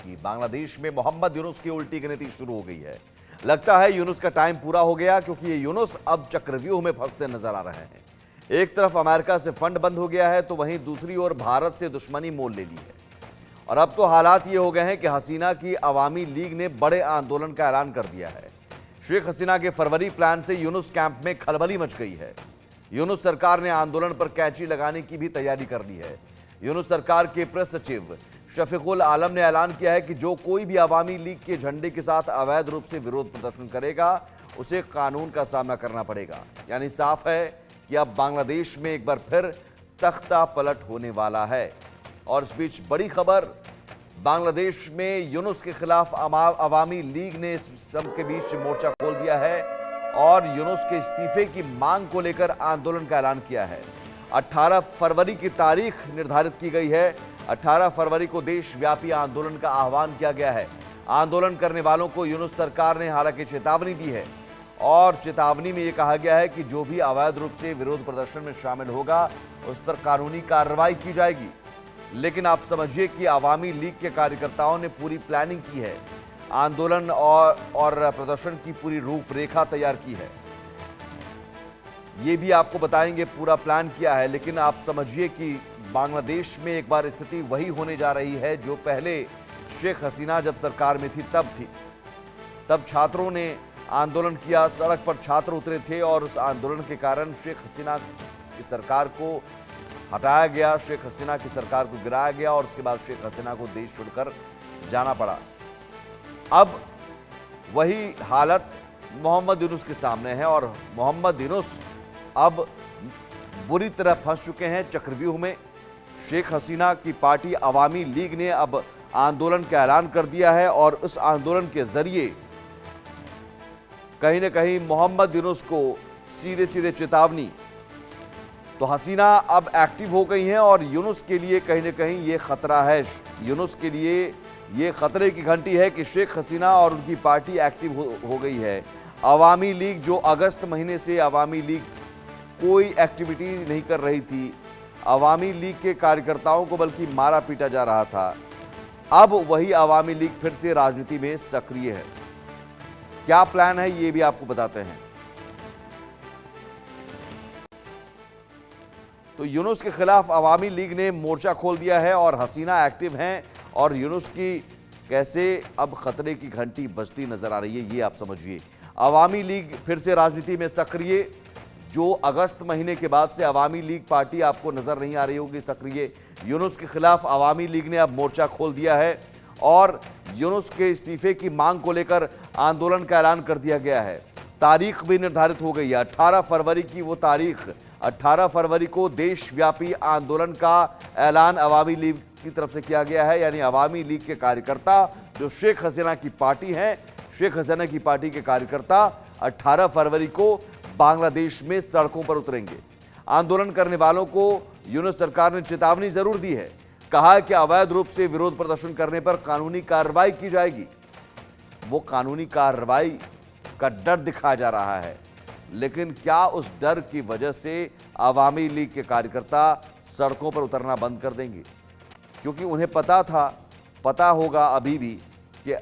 कि बांग्लादेश में मोहम्मद यूनुस की उल्टी गिनती शुरू हो गई है। लगता है यूनुस का टाइम पूरा हो गया, क्योंकि ये यूनुस अब चक्रव्यूह में फंसते नजर आ रहे हैं। एक तरफ अमेरिका से फंड बंद हो गया है, तो वहीं दूसरी ओर भारत से दुश्मनी मोल ले ली है। और अब तो हालात ये हो गए हैं कि हसीना की अवामी लीग ने बड़े आंदोलन का ऐलान कर दिया है। शेख हसीना के फरवरी प्लान से यूनुस कैंप में खलबली मच गई है। यूनुस सरकार ने आंदोलन पर कैंची लगाने की भी तैयारी कर ली है। यूनुस सरकार के प्रेस सचिव शफीकुल आलम ने ऐलान किया है कि जो कोई भी अवामी लीग के झंडे के साथ अवैध रूप से विरोध प्रदर्शन करेगा, उसे कानून का सामना करना पड़ेगा। यानी साफ है कि अब बांग्लादेश में एक बार फिर तख्ता पलट होने वाला है। और इस बीच बड़ी खबर, बांग्लादेश में यूनुस के खिलाफ अवामी लीग ने इस सब के बीच मोर्चा खोल दिया है और यूनुस के इस्तीफे की मांग को लेकर आंदोलन का ऐलान किया है। 18 फरवरी की तारीख निर्धारित की गई है। 18 फरवरी को देशव्यापी आंदोलन का आह्वान किया गया है। आंदोलन करने वालों को यूनुस सरकार ने हालांकि चेतावनी दी है और चेतावनी में यह कहा गया है कि जो भी अवैध रूप से विरोध प्रदर्शन में शामिल होगा, उस पर कानूनी कार्रवाई की जाएगी। लेकिन आप समझिए कि अवामी लीग के कार्यकर्ताओं ने पूरी प्लानिंग की है, आंदोलन और प्रदर्शन की पूरी रूपरेखा तैयार की है। ये भी आपको बताएंगे पूरा प्लान किया है। लेकिन आप समझिए कि बांग्लादेश में एक बार स्थिति वही होने जा रही है जो पहले शेख हसीना जब सरकार में थी तब थी। तब छात्रों ने आंदोलन किया, सड़क पर छात्र उतरे थे और उस आंदोलन के कारण शेख हसीना की सरकार को हटाया गया, शेख हसीना की सरकार को गिराया गया और उसके बाद शेख हसीना को देश छोड़कर जाना पड़ा। अब वही हालत मोहम्मद यूनुस के सामने है और मोहम्मद यूनुस अब बुरी तरह फंस चुके हैं चक्रव्यूह में। शेख हसीना की पार्टी अवामी लीग ने अब आंदोलन का ऐलान कर दिया है और उस आंदोलन के जरिए कहीं ना कहीं मोहम्मद यूनुस को सीधे सीधे चेतावनी। तो हसीना अब एक्टिव हो गई हैं और यूनुस के लिए कहीं ना कहीं ये खतरा है। यूनुस के लिए ये खतरे की घंटी है कि शेख हसीना और उनकी पार्टी एक्टिव हो गई है। अवामी लीग जो अगस्त महीने से अवामी लीग कोई एक्टिविटी नहीं कर रही थी, अवामी लीग के कार्यकर्ताओं को बल्कि मारा पीटा जा रहा था, अब वही अवामी लीग फिर से राजनीति में सक्रिय है। क्या प्लान है ये भी आपको बताते हैं। तो यूनुस के खिलाफ अवामी लीग ने मोर्चा खोल दिया है और हसीना एक्टिव हैं और यूनुस की कैसे अब खतरे की घंटी बजती नजर आ रही है, ये आप समझिए। अवामी लीग फिर से राजनीति में सक्रिय, जो अगस्त महीने के बाद से अवामी लीग पार्टी आपको नजर नहीं आ रही होगी सक्रिय। यूनुस के खिलाफ अवामी लीग ने अब मोर्चा खोल दिया है और यूनुस के इस्तीफे की मांग को लेकर आंदोलन का ऐलान कर दिया गया है। तारीख भी निर्धारित हो गई है, 18 फरवरी की वो तारीख। 18 फरवरी को देशव्यापी आंदोलन का ऐलान अवामी लीग की तरफ से किया गया है। यानी अवामी लीग के कार्यकर्ता जो शेख हसीना की पार्टी हैं, शेख हसीना की पार्टी के कार्यकर्ता 18 फरवरी को बांग्लादेश में सड़कों पर उतरेंगे। आंदोलन करने वालों को यूनुस सरकार ने चेतावनी जरूर दी है, कहा है कि अवैध रूप से विरोध प्रदर्शन करने पर कानूनी कार्रवाई की जाएगी। वो कानूनी कार्रवाई का डर दिखाया जा रहा है, लेकिन क्या उस डर की वजह से अवामी लीग के कार्यकर्ता सड़कों पर उतरना बंद कर देंगे? क्योंकि उन्हें पता होगा अभी भी कि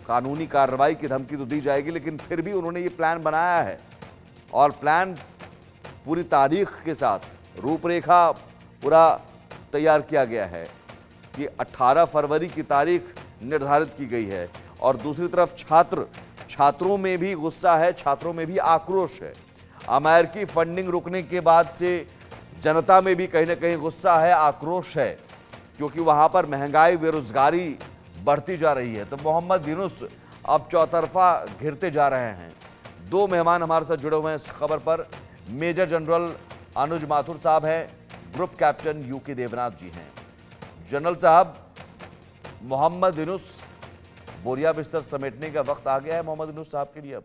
कानूनी कार्रवाई की धमकी तो दी जाएगी, लेकिन फिर भी उन्होंने ये प्लान बनाया है और प्लान पूरी तारीख के साथ रूपरेखा पूरा तैयार किया गया है कि 18 फरवरी की तारीख निर्धारित की गई है। और दूसरी तरफ छात्रों में भी गुस्सा है, छात्रों में भी आक्रोश है। अमेरिकी फंडिंग रुकने के बाद से जनता में भी कहीं ना कहीं गुस्सा है, आक्रोश है, क्योंकि वहां पर महंगाई, बेरोजगारी बढ़ती जा रही है। तो मोहम्मद यूनुस अब चौतरफा घिरते जा रहे हैं। दो मेहमान हमारे साथ जुड़े हुए हैं इस खबर पर। मेजर जनरल अनुज माथुर साहब हैं, ग्रुप कैप्टन यूके देवनाथ जी हैं। जनरल साहब, मोहम्मद यूनुस बोरिया बिस्तर समेटने का वक्त आ गया है मोहम्मद यूनुस साहब के लिए अब?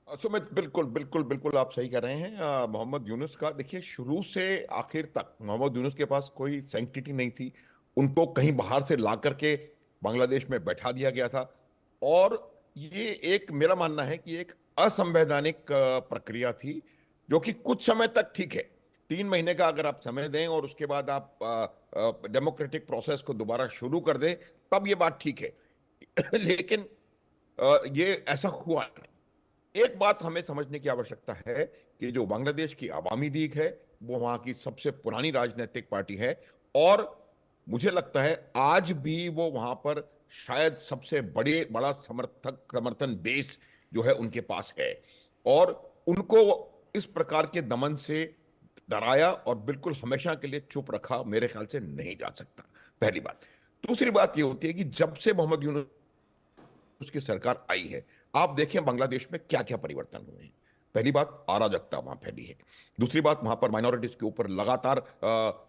सुमित, बिल्कुल बिल्कुल बिल्कुल आप सही कह रहे हैं। मोहम्मद यूनुस का देखिए, शुरू से आखिर तक मोहम्मद यूनुस के पास कोई सैंक्टिटी नहीं थी। उनको कहीं बाहर से ला करके बांग्लादेश में बैठा दिया गया था और ये एक, मेरा मानना है कि एक असंवैधानिक प्रक्रिया थी, जो कि कुछ समय तक ठीक है, 3 महीने का अगर आप समय दें और उसके बाद आप डेमोक्रेटिक प्रोसेस को दोबारा शुरू कर दें, तब ये बात ठीक है। लेकिन ये ऐसा हुआ नहीं। एक बात हमें समझने की आवश्यकता है कि जो बांग्लादेश की अवामी लीग है वो वहां की सबसे पुरानी राजनीतिक पार्टी है, और मुझे लगता है आज भी वो वहां पर शायद सबसे बड़ा समर्थन बेस जो है उनके पास है, और उनको इस प्रकार के दमन से डराया और बिल्कुल हमेशा के लिए चुप रखा मेरे ख्याल से नहीं जा सकता। पहली बात। दूसरी बात ये होती है कि जब से मोहम्मद यूनुस उसकी सरकार आई है, आप देखें बांग्लादेश में क्या क्या परिवर्तन हुए हैं। पहली बात, अराजकता वहां फैली है। दूसरी बात, वहां पर माइनॉरिटीज के ऊपर लगातार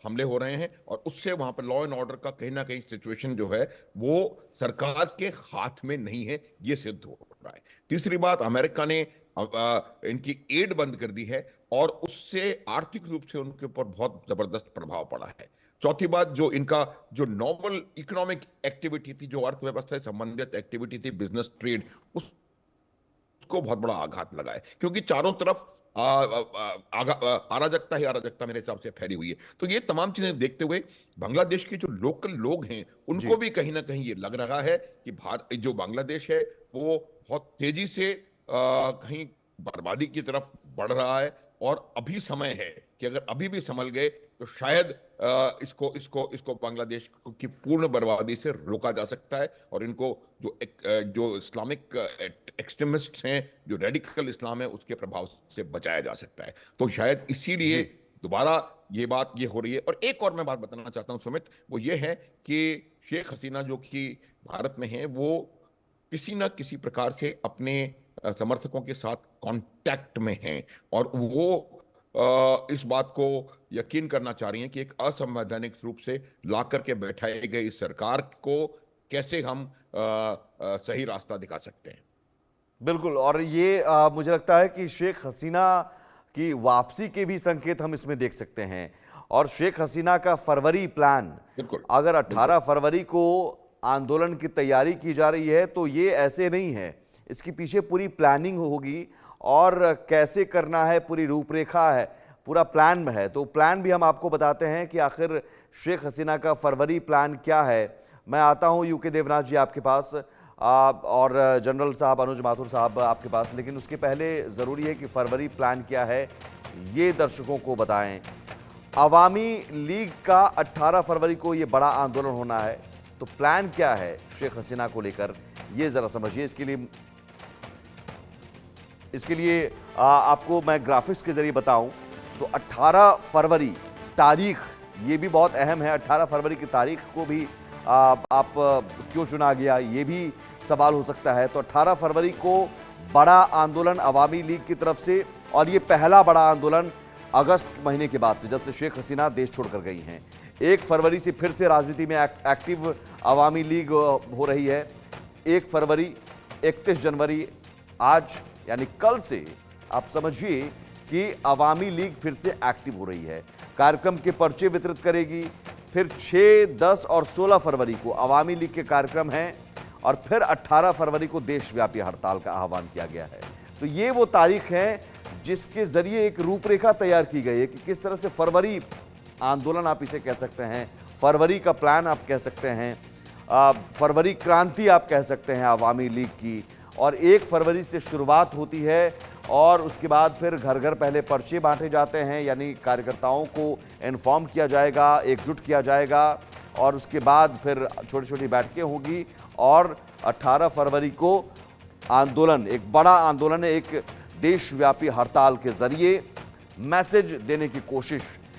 हमले हो रहे हैं, और उससे वहां पर लॉ एंड ऑर्डर का कहीं ना कहीं सिचुएशन जो है वो सरकार के हाथ में नहीं है, ये सिद्ध हो रहा है। तीसरी बात, अमेरिका ने इनकी एड बंद कर दी है, और उससे आर्थिक रूप से उनके ऊपर बहुत जबरदस्त प्रभाव पड़ा है। चौथी बात, जो इनका जो नॉर्मल इकोनॉमिक एक्टिविटी थी, जो अर्थव्यवस्था से संबंधित एक्टिविटी थी, बिजनेस ट्रेड, उसको बहुत बड़ा आघात लगा है, क्योंकि चारों तरफ अराजकता ही अराजकता मेरे हिसाब से फैली हुई है। तो ये तमाम चीजें देखते हुए बांग्लादेश के जो लोकल लोग हैं जी। उनको भी कहीं ना कहीं ये लग रहा है कि भारत जो बांग्लादेश है वो बहुत तेजी से कहीं बर्बादी की तरफ बढ़ रहा है, और अभी समय है कि अगर अभी भी संभल गए तो शायद इसको इसको इसको बांग्लादेश की पूर्ण बर्बादी से रोका जा सकता है, और इनको जो इस्लामिक एक्सट्रीमिस्ट हैं, जो रेडिकल इस्लाम है, उसके प्रभाव से बचाया जा सकता है। तो शायद इसीलिए जी। दोबारा ये हो रही है। और एक और मैं बात बताना चाहता हूं सुमित, वो ये है कि शेख हसीना जो कि भारत में है, वो किसी ना किसी प्रकार से अपने समर्थकों के साथ कांटेक्ट में हैं, और वो इस बात को यकीन करना चाह रही हैं कि एक असंवैधानिक रूप से ला करके बैठाई गई इस सरकार को कैसे हम सही रास्ता दिखा सकते हैं। बिल्कुल। और ये मुझे लगता है कि शेख हसीना की वापसी के भी संकेत हम इसमें देख सकते हैं। और शेख हसीना का फरवरी प्लान, बिल्कुल अगर 18 बिल्कुल। फरवरी को आंदोलन की तैयारी की जा रही है तो ये ऐसे नहीं है, इसके पीछे पूरी प्लानिंग होगी, और कैसे करना है पूरी रूपरेखा है, पूरा प्लान में है। तो प्लान भी हम आपको बताते हैं कि आखिर शेख हसीना का फरवरी प्लान क्या है। मैं आता हूं यूके देवनाथ जी आपके पास, और जनरल साहब अनुज माथुर साहब आपके पास, लेकिन उसके पहले ज़रूरी है कि फरवरी प्लान क्या है ये दर्शकों को बताएं। अवामी लीग का 18 फरवरी को ये बड़ा आंदोलन होना है, तो प्लान क्या है शेख हसीना को लेकर, ये ज़रा समझिए। इसके लिए आपको मैं ग्राफिक्स के जरिए बताऊं तो 18 फरवरी तारीख, ये भी बहुत अहम है। 18 फरवरी की तारीख को भी आप क्यों चुना गया, ये भी सवाल हो सकता है। तो 18 फरवरी को बड़ा आंदोलन अवामी लीग की तरफ से, और ये पहला बड़ा आंदोलन अगस्त महीने के बाद से, जब से शेख हसीना देश छोड़कर गई हैं। 1 फरवरी से फिर से राजनीति में एक्टिव अवामी लीग हो रही है। 1 फरवरी, 31 जनवरी, आज यानी कल से आप समझिए कि अवामी लीग फिर से एक्टिव हो रही है, कार्यक्रम के पर्चे वितरित करेगी। फिर 6, 10 और 16 फरवरी को अवामी लीग के कार्यक्रम हैं, और फिर 18 फरवरी को देशव्यापी हड़ताल का आह्वान किया गया है। तो ये वो तारीख है जिसके जरिए एक रूपरेखा तैयार की गई है कि किस तरह से फरवरी आंदोलन आप इसे कह सकते हैं, फरवरी का प्लान आप कह सकते हैं, फरवरी क्रांति आप कह सकते हैं अवामी लीग की। और 1 फरवरी से शुरुआत होती है, और उसके बाद फिर घर घर पहले पर्चे बांटे जाते हैं, यानी कार्यकर्ताओं को इन्फॉर्म किया जाएगा, एकजुट किया जाएगा, और उसके बाद फिर छोटी छोटी बैठकें होंगी, और 18 फरवरी को आंदोलन, एक बड़ा आंदोलन, एक देशव्यापी हड़ताल के जरिए मैसेज देने की कोशिश